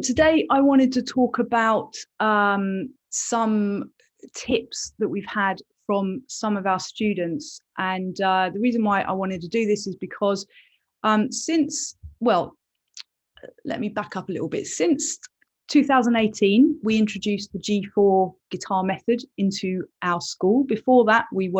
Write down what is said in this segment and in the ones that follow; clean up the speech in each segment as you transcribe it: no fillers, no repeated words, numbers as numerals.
Today, I wanted to talk about some tips that we've had from some of our students. And the reason why I wanted to do this is because let me back up a little bit. Since 2018, we introduced the G4 guitar method into our school. Before that, we'd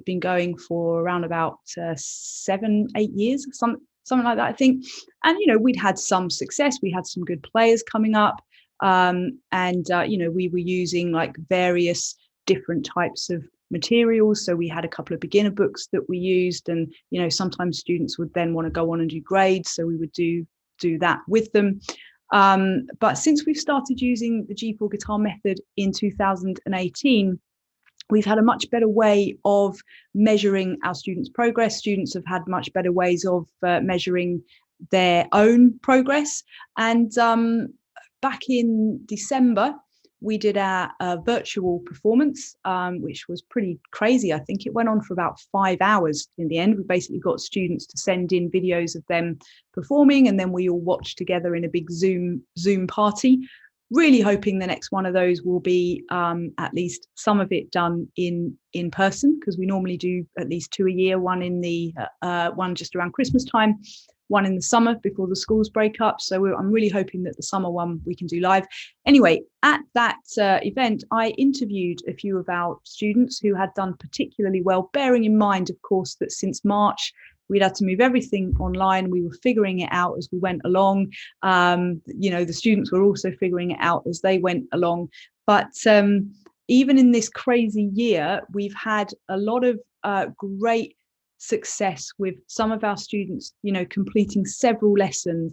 been going for around about 7-8 years, something like that, I think. And we'd had some success. We had some good players coming up, and we were using like various different types of materials. So we had a couple of beginner books that we used, and sometimes students would then want to go on and do grades, so we would do that with them. But since we've started using the G4 guitar method in 2018, we've had a much better way of measuring our students' progress. Students have had much better ways of measuring their own progress. And back in December, we did our virtual performance, which was pretty crazy. I think it went on for about 5 hours in the end. We basically got students to send in videos of them performing, and then we all watched together in a big Zoom party. Really hoping the next one of those will be at least some of it done in person, because we normally do at least 2 a year, one in the one just around Christmas time, one in the summer before the schools break up. So I'm really hoping that the summer one we can do live. Anyway, at that event, I interviewed a few of our students who had done particularly well, bearing in mind, of course, that since March, we'd had to move everything online. We were figuring it out as we went along. The students were also figuring it out as they went along. But even in this crazy year, we've had a lot of great success with some of our students, completing several lessons,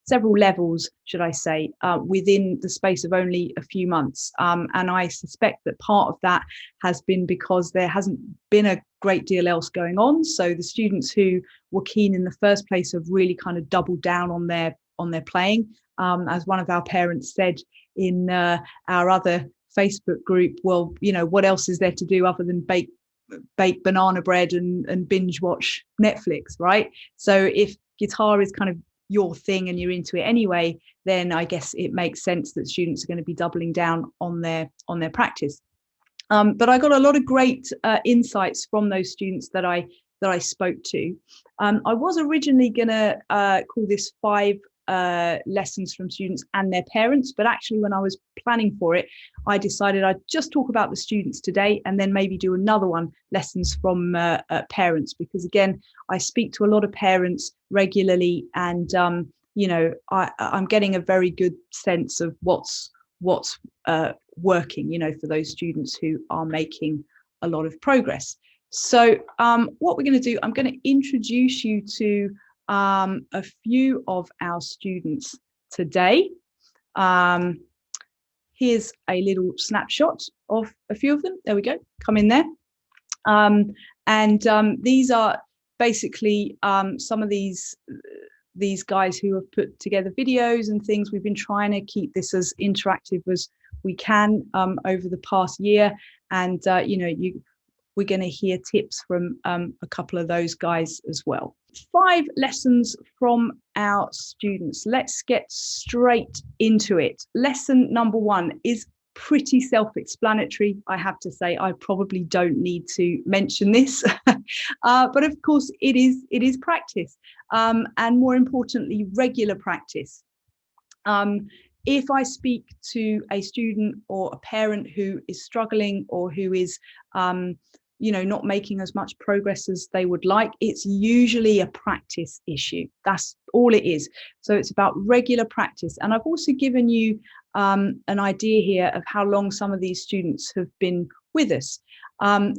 several levels, should I say, within the space of only a few months. And I suspect that part of that has been because there hasn't been a great deal else going on. So the students who were keen in the first place have really kind of doubled down on their playing. As one of our parents said in our other Facebook group, well, what else is there to do other than bake banana bread and binge watch Netflix, right? So if guitar is kind of your thing and you're into it anyway, then I guess it makes sense that students are going to be doubling down on their practice. But I got a lot of great insights from those students that I spoke to. I was originally going to call this 5 lessons from students and their parents, but actually when I was planning for it, I decided I'd just talk about the students today and then maybe do another one, lessons from parents, because again, I speak to a lot of parents regularly, and I'm getting a very good sense of what's working, for those students who are making a lot of progress. So what we're going to do, I'm going to introduce you to a few of our students today. Here's a little snapshot of a few of them. There we go. Come in there. These are basically some of these guys who have put together videos and things. We've been trying to keep this as interactive as we can over the past year. And, we're going to hear tips from a couple of those guys as well. 5 lessons from our students. Let's get straight into it. Lesson number 1 is pretty self-explanatory, I have to say. I probably don't need to mention this, but of course it is practice, and more importantly, regular practice. If I speak to a student or a parent who is struggling or who is not making as much progress as they would like, it's usually a practice issue. That's all it is. So it's about regular practice. And I've also given you an idea here of how long some of these students have been with us.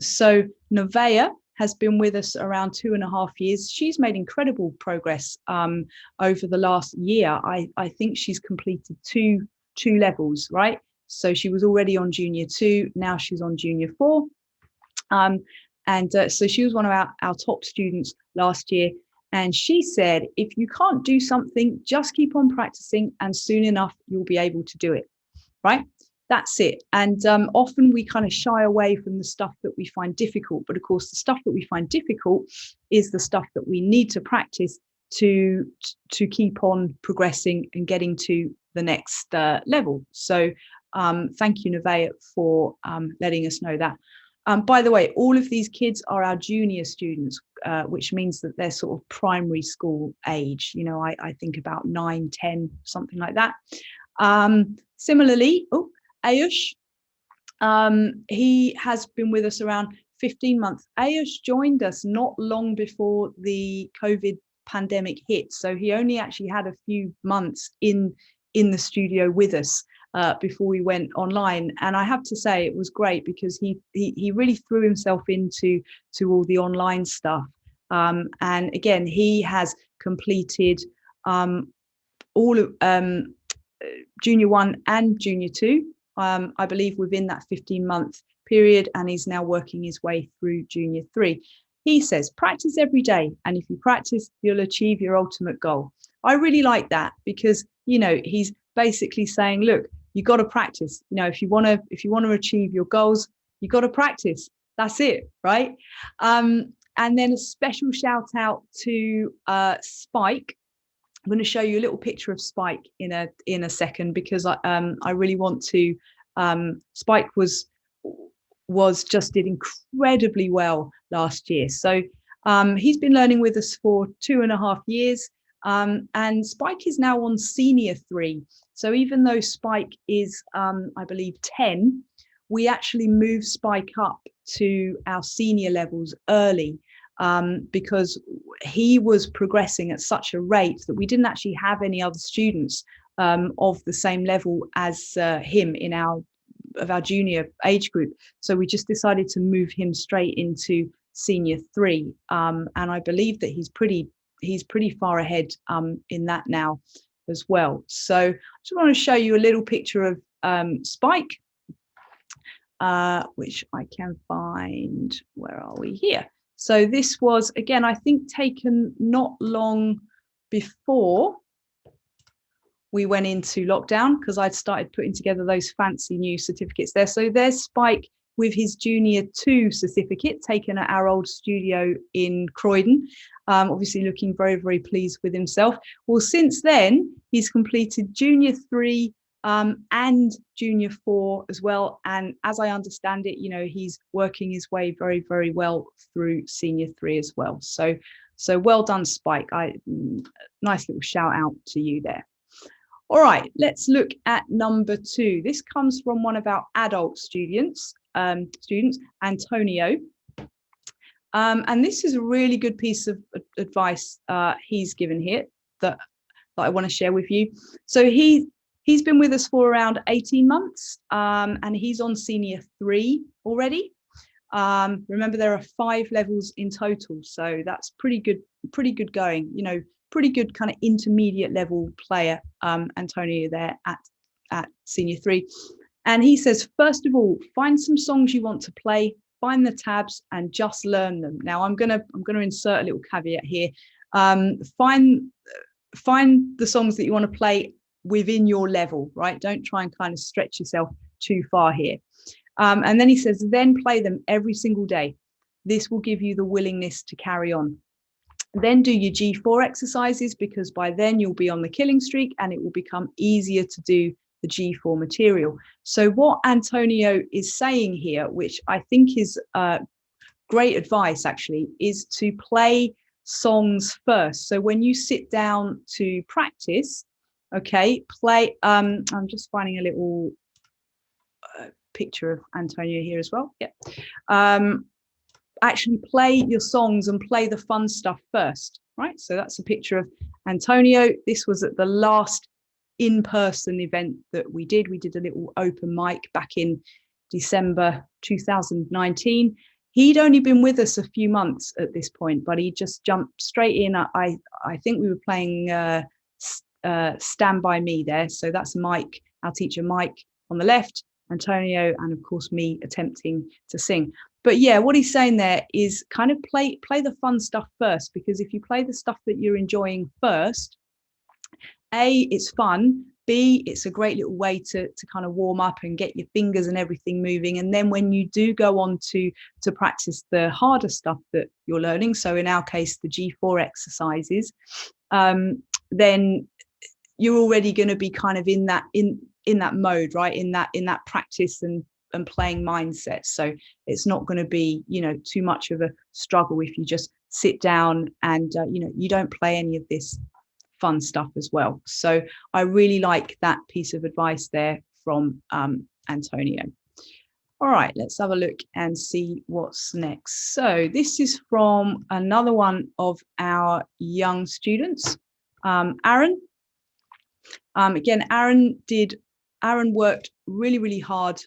So Nevaeh has been with us around 2.5 years. She's made incredible progress over the last year. I think she's completed two levels, right? So she was already on Junior 2, now she's on Junior 4. So she was one of our top students last year. And she said, if you can't do something, just keep on practicing, and soon enough, you'll be able to do it, right? That's it. And often we kind of shy away from the stuff that we find difficult. But of course, the stuff that we find difficult is the stuff that we need to practice to keep on progressing and getting to the next level. So thank you, Nevaeh, for letting us know that. By the way, all of these kids are our junior students, which means that they're sort of primary school age. You know, I think about 9, 10, something like that. Similarly, Ayush, he has been with us around 15 months. Ayush joined us not long before the COVID pandemic hit, so he only actually had a few months in the studio with us before we went online. And I have to say it was great because he really threw himself into all the online stuff. And again, he has completed all of Junior 1 and Junior 2, I believe, within that 15-month period, and he's now working his way through Junior 3. He says, practice every day, and if you practice, you'll achieve your ultimate goal. I really like that because, you know, he's basically saying, look, you got to practice. You know, if you want to achieve your goals, you got to practice. That's it, right? And then a special shout out to Spike. I'm going to show you a little picture of Spike in a second because I really want to. Spike was just did incredibly well last year. So he's been learning with us for 2.5 years. And Spike is now on Senior 3. So even though Spike is, I believe, 10, we actually moved Spike up to our senior levels early because he was progressing at such a rate that we didn't actually have any other students of the same level as him in our junior age group. So we just decided to move him straight into Senior 3. And I believe that he's pretty far ahead in that now as well. So I just want to show you a little picture of Spike, which I can find. Where are we here? So this was, again, I think taken not long before we went into lockdown because I'd started putting together those fancy new certificates there. So there's Spike with his Junior 2 certificate taken at our old studio in Croydon. Obviously looking very, very pleased with himself. Well, since then, he's completed Junior 3 and Junior 4 as well. And as I understand it, you know, he's working his way very, very well through Senior 3 as well. So well done, Spike. Nice little shout out to you there. All right, let's look at number 2. This comes from one of our adult students, Antonio. And this is a really good piece of advice he's given here that I want to share with you. So he's been with us for around 18 months and he's on Senior 3 already. Remember, there are 5 levels in total, so that's pretty good going, you know, pretty good kind of intermediate level player, Antonio there at Senior 3. And he says, first of all, find some songs you want to play, find the tabs and just learn them. Now I'm gonna insert a little caveat here. Find the songs that you want to play within your level, right? Don't try and kind of stretch yourself too far here. And then he says, then play them every single day. This will give you the willingness to carry on. Then do your G4 exercises because by then you'll be on the killing streak and it will become easier to do the G4 material. So what Antonio is saying here, which I think is great advice actually, is to play songs first. So when you sit down to practice, okay, play, I'm just finding a little picture of Antonio here as well. Yeah. Actually play your songs and play the fun stuff first, right? So that's a picture of Antonio. This was at the last in-person event that we did. We did a little open mic back in December 2019. He'd only been with us a few months at this point, but he just jumped straight in. I think we were playing Stand By Me there. So that's Mike, our teacher Mike on the left, Antonio, and of course me attempting to sing. But yeah, what he's saying there is kind of play the fun stuff first, because if you play the stuff that you're enjoying first, A, it's fun, B, it's a great little way to kind of warm up and get your fingers and everything moving. And then when you do go on to practice the harder stuff that you're learning, so in our case, the G4 exercises, then you're already going to be kind of in that mode, right? In that practice and playing mindset. So it's not going to be, too much of a struggle if you just sit down and, you don't play any of this fun stuff as well. So I really like that piece of advice there from Antonio. All right, let's have a look and see what's next. So this is from another one of our young students, Aaron. Again, Aaron worked really, really hard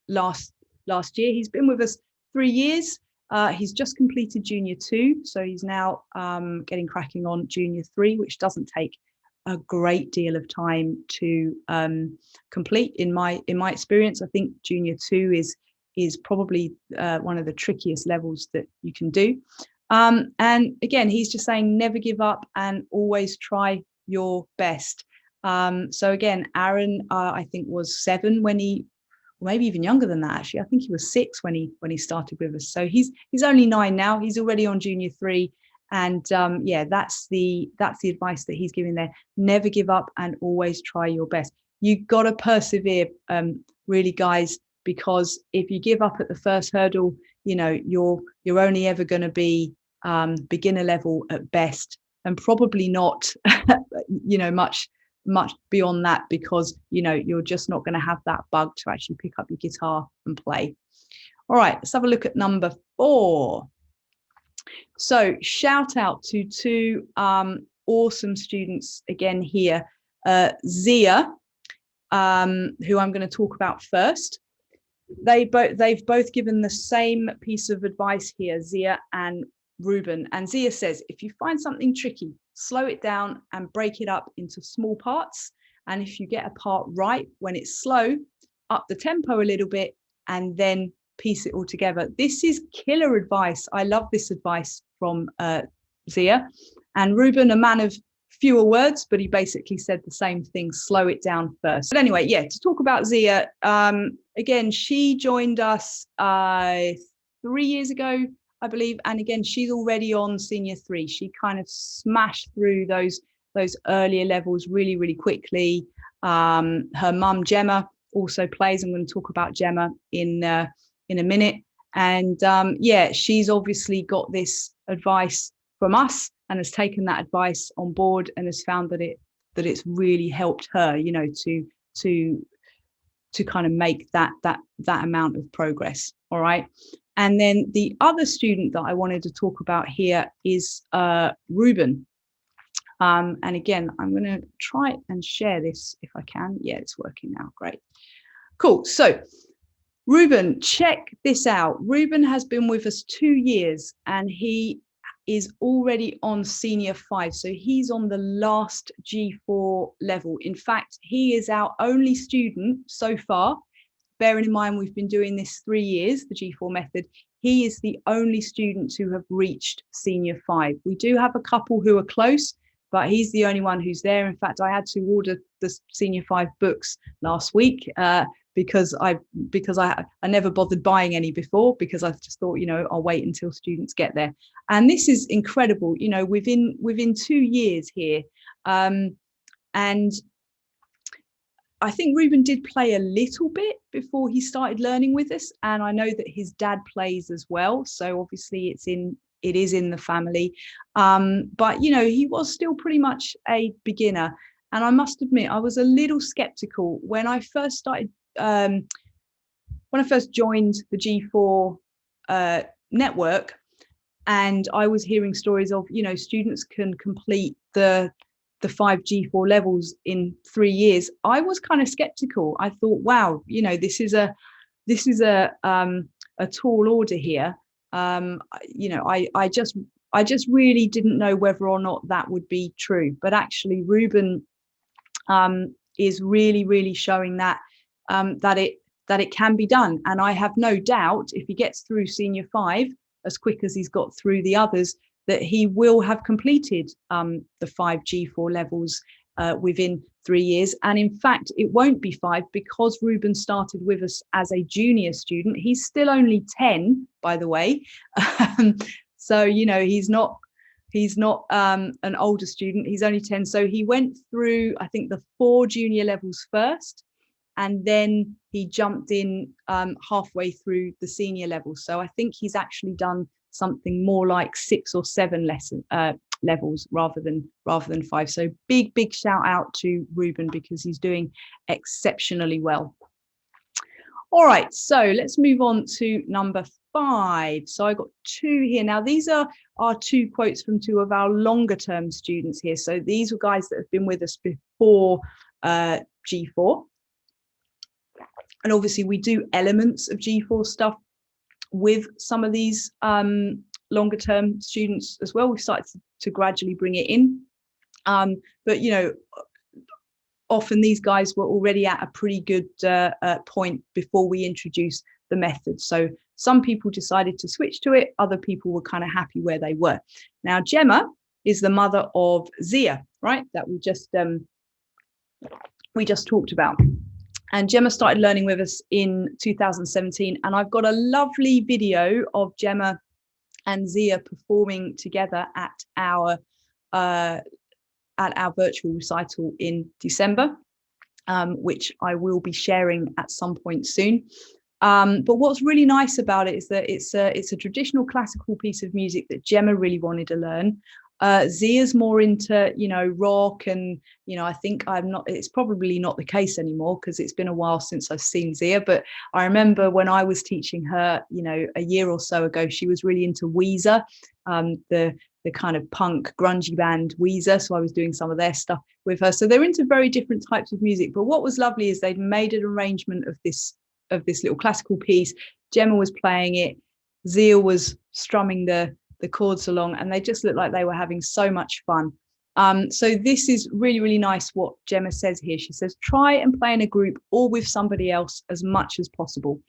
last year. He's been with us 3 years. He's just completed Junior 2, so he's now getting cracking on Junior 3, which doesn't take a great deal of time to complete. In my experience, I think Junior 2 is probably one of the trickiest levels that you can do. And again, he's just saying never give up and always try your best. So again, Aaron, I think was 7 when he, maybe even younger than that actually. I think he was 6 when he started with us. So he's only 9 now. He's already on Junior 3, and yeah, that's the advice that he's giving there. Never give up and always try your best. You got to persevere, really, guys, because if you give up at the first hurdle, you're only ever going to be beginner level at best, and probably not, much beyond that, because you're just not going to have that bug to actually pick up your guitar and play. All right, let's have a look at number 4. So shout out to 2 awesome students again here, Zia, who I'm going to talk about first. They've both given the same piece of advice here, Zia and Ruben. And Zia says, if you find something tricky, slow it down and break it up into small parts. And if you get a part right when it's slow, up the tempo a little bit and then piece it all together. This is killer advice. I love this advice from Zia. And Ruben, a man of fewer words, but he basically said the same thing, slow it down first. But anyway, yeah, to talk about Zia, again, she joined us 3 years ago, I believe. And again, she's already on Senior 3. She kind of smashed through those earlier levels really, really quickly. Her mum, Gemma, also plays. I'm going to talk about Gemma in a minute. And yeah, she's obviously got this advice from us and has taken that advice on board and has found that it's really helped her, to kind of make that amount of progress. All right. And then the other student that I wanted to talk about here is Ruben. And again, I'm going to try and share this if I can. Yeah, it's working now. Great. Cool. So Ruben, check this out. Ruben has been with us 2 years and he is already on Senior 5. So he's on the last G4 level. In fact, he is our only student so far. Bearing in mind, we've been doing this 3 years, the G4 method. He is the only student to have reached Senior 5. We do have a couple who are close, but he's the only one who's there. In fact, I had to order the Senior 5 books last week because I never bothered buying any before, because I just thought, I'll wait until students get there. And this is incredible, within 2 years here. And I think Ruben did play a little bit before he started learning with us. And I know that his dad plays as well. So obviously it is in the family. But, he was still pretty much a beginner. And I must admit, I was a little skeptical when I first started, when I first joined the G4 network, and I was hearing stories of, students can complete the 5 G4 levels in 3 years. I was kind of skeptical. I thought, wow, this is a tall order here. I just really didn't know whether or not that would be true. But actually, Ruben is really, really showing that it can be done. And I have no doubt if he gets through Senior 5 as quick as he's got through the others, that he will have completed the 5 G4 levels within 3 years. And in fact, it won't be 5 because Ruben started with us as a junior student. He's still only 10, by the way. So, he's not an older student. He's only 10. So he went through, I think, the 4 junior levels first, and then he jumped in halfway through the senior level. So I think he's actually done something more like 6 or 7 levels rather than 5. So big shout out to Ruben because he's doing exceptionally well. All right, so let's move on to number 5. So I got 2 here. Now these are 2 quotes from 2 of our longer term students here. So these were guys that have been with us before G4. And obviously we do elements of G4 stuff with some of these longer term students as well. We've started to gradually bring it in. But, often these guys were already at a pretty good point before we introduced the method. So some people decided to switch to it. Other people were kind of happy where they were. Now, Gemma is the mother of Zia, right? That we just talked about. And Gemma started learning with us in 2017. And I've got a lovely video of Gemma and Zia performing together at our virtual recital in December, which I will be sharing at some point soon. But what's really nice about it is that it's a traditional classical piece of music that Gemma really wanted to learn. Zia's more into, rock, and, I think it's probably not the case anymore because it's been a while since I've seen Zia. But I remember when I was teaching her, a year or so ago, she was really into Weezer, the kind of punk grungy band Weezer. So I was doing some of their stuff with her. So they're into very different types of music. But what was lovely is they'd made an arrangement of this little classical piece. Gemma was playing it. Zia was strumming the chords along, and they just looked like they were having so much fun. So this is really, really nice what Gemma says here. She says, try and play in a group or with somebody else as much as possible.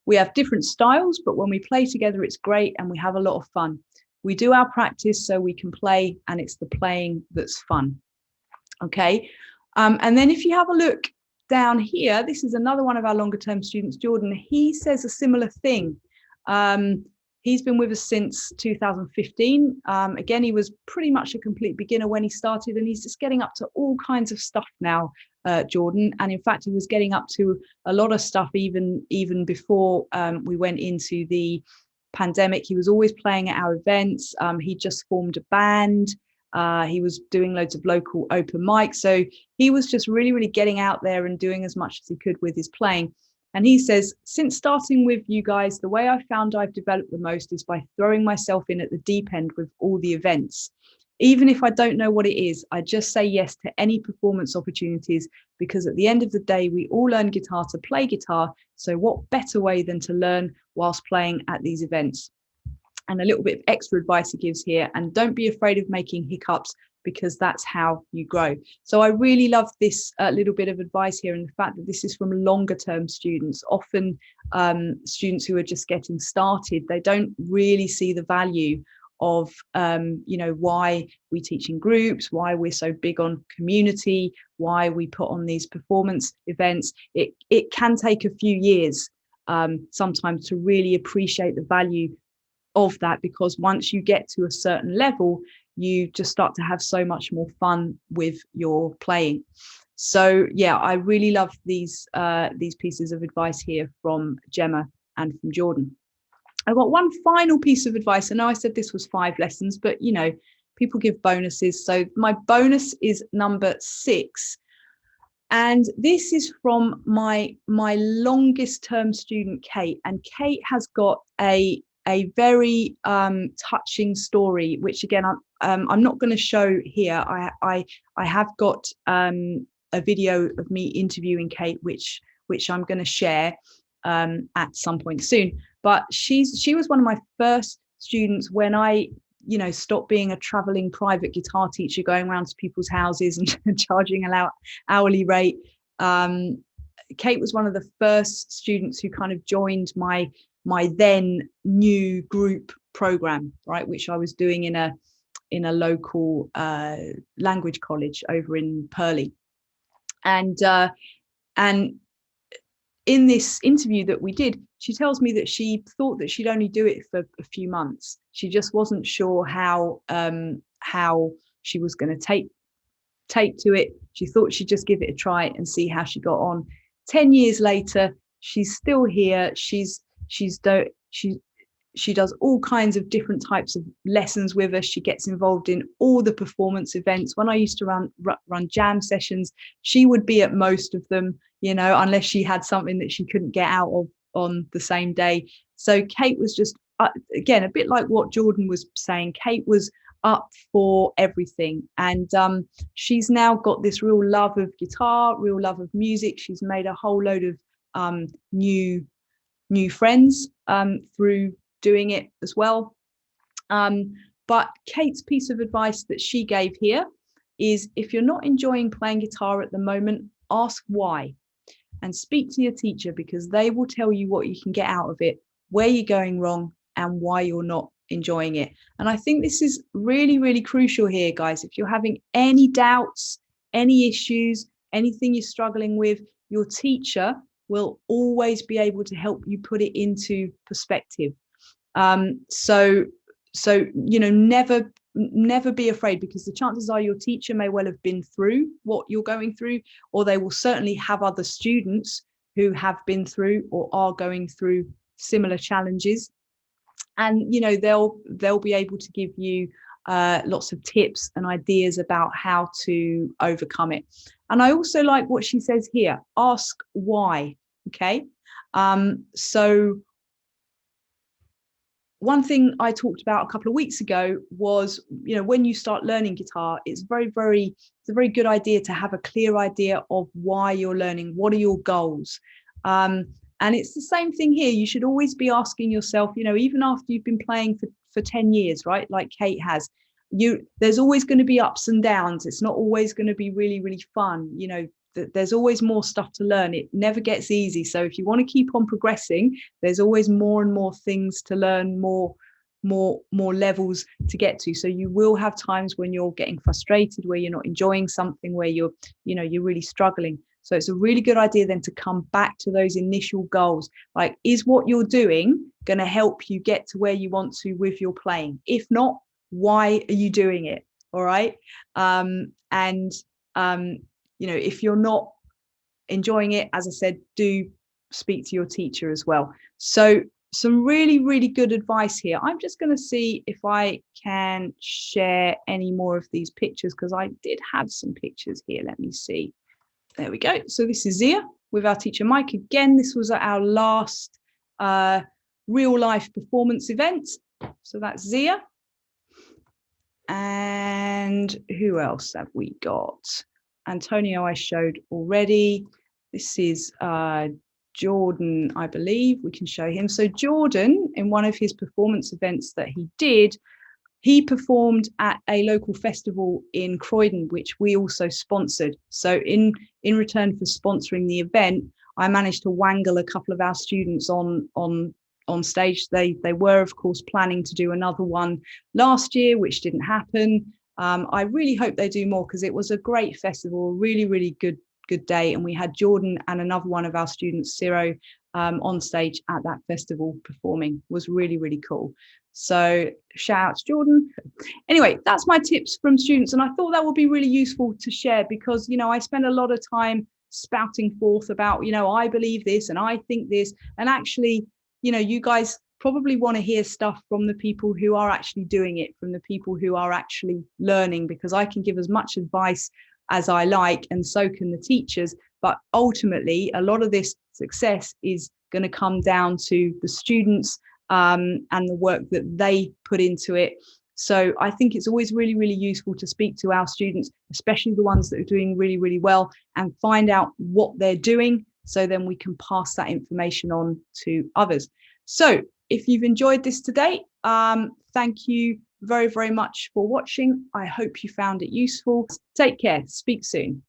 We have different styles, but when we play together, it's great and we have a lot of fun. We do our practice so we can play, and it's the playing that's fun. Okay. And then if you have a look down here, this is another one of our longer term students, Jordan. He says a similar thing. He's been with us since 2015. Again, he was pretty much a complete beginner when he started, and he's just getting up to all kinds of stuff now, Jordan. And in fact, he was getting up to a lot of stuff even before we went into the pandemic. He was always playing at our events. He just formed a band. He was doing loads of local open mics. So he was just really, really getting out there and doing as much as he could with his playing. And he says, since starting with you guys, the way I found I've developed the most is by throwing myself in at the deep end with all the events. Even if I don't know what it is, I just say yes to any performance opportunities, because at the end of the day, we all learn guitar to play guitar. So what better way than to learn whilst playing at these events? And a little bit of extra advice he gives here. And don't be afraid of making hiccups, because that's how you grow. So I really love this little bit of advice here, and the fact that this is from longer term students, often students who are just getting started. They don't really see the value of why we teach in groups, why we're so big on community, why we put on these performance events. It can take a few years sometimes to really appreciate the value of that, because once you get to a certain level, you just start to have so much more fun with your playing. So yeah, I really love these pieces of advice here from Gemma and from Jordan. I've got one final piece of advice. I know I said this was 5 lessons, but people give bonuses. So my bonus is number 6. And this is from my longest term student, Kate. And Kate has got a very touching story, which again, I'm not going to show here. I have got a video of me interviewing Kate, which I'm going to share at some point soon. But she was one of my first students when I stopped being a traveling private guitar teacher, going around to people's houses and charging an hourly rate. Kate was one of the first students who kind of joined my then new group program, right, which I was doing in in a local language college over in Purley. And in this interview that we did, she tells me that she thought that she'd only do it for a few months. She just wasn't sure how she was going to take to it. She thought she'd just give it a try and see how she got on. 10 years later, she's still here. She does all kinds of different types of lessons with us. She gets involved in all the performance events. When I used to run jam sessions, she would be at most of them, you know, unless she had something that she couldn't get out of on the same day. So Kate was just, again, a bit like what Jordan was saying, Kate was up for everything. And she's now got this real love of guitar, real love of music. She's made a whole load of new friends through doing it as well. But Kate's piece of advice that she gave here is, if you're not enjoying playing guitar at the moment, ask why and speak to your teacher, because they will tell you what you can get out of it, where you're going wrong, and why you're not enjoying it. And I think this is really, really crucial here, guys. If you're having any doubts, any issues, anything you're struggling with, your teacher will always be able to help you put it into perspective. So you know, never be afraid, because the chances are your teacher may well have been through what you're going through, or they will certainly have other students who have been through or are going through similar challenges. And, you know, they'll be able to give you lots of tips and ideas about how to overcome it. And I also like what she says here, ask why. Okay. So one thing I talked about a couple of weeks ago was, you know, when you start learning guitar, it's a very good idea to have a clear idea of why you're learning. What are your goals? And it's the same thing here. You should always be asking yourself, you know, even after you've been playing for 10 years, right? Like Kate has, there's always going to be ups and downs. It's not always going to be really, really fun. You know, there's always more stuff to learn. It never gets easy. So if you want to keep on progressing, there's always more and more things to learn, more levels to get to. So you will have times when you're getting frustrated, where you're not enjoying something, where you're really struggling. So it's a really good idea then to come back to those initial goals. Like, is what you're doing going to help you get to where you want to with your playing? If not, why are you doing it? All right. You know, if you're not enjoying it, as I said, do speak to your teacher as well. So some really, really good advice here. I'm just going to see if I can share any more of these pictures, because I did have some pictures here. Let me see. There we go. So this is Zia with our teacher Mike. Again, this was at our last real life performance event. So that's Zia. And who else have we got? Antonio I showed already. This is Jordan, I believe. We can show him. So Jordan, in one of his performance events that he did, he performed at a local festival in Croydon, which we also sponsored. So in return for sponsoring the event, I managed to wangle a couple of our students on stage. They were, of course, planning to do another one last year, which didn't happen. I really hope they do more, because it was a great festival, really, really good day. And we had Jordan and another one of our students, Ciro, on stage at that festival performing. It was really, really cool. So shout out to Jordan. Anyway, that's my tips from students. And I thought that would be really useful to share, because, you know, I spend a lot of time spouting forth about, you know, I believe this and I think this. And actually, you know, you guys probably want to hear stuff from the people who are actually doing it, from the people who are actually learning, because I can give as much advice as I like, and so can the teachers. But ultimately, a lot of this success is going to come down to the students and the work that they put into it. So I think it's always really, really useful to speak to our students, especially the ones that are doing really, really well, and find out what they're doing, so then we can pass that information on to others. So if you've enjoyed this today, thank you very, very much for watching. I hope you found it useful. Take care. Speak soon.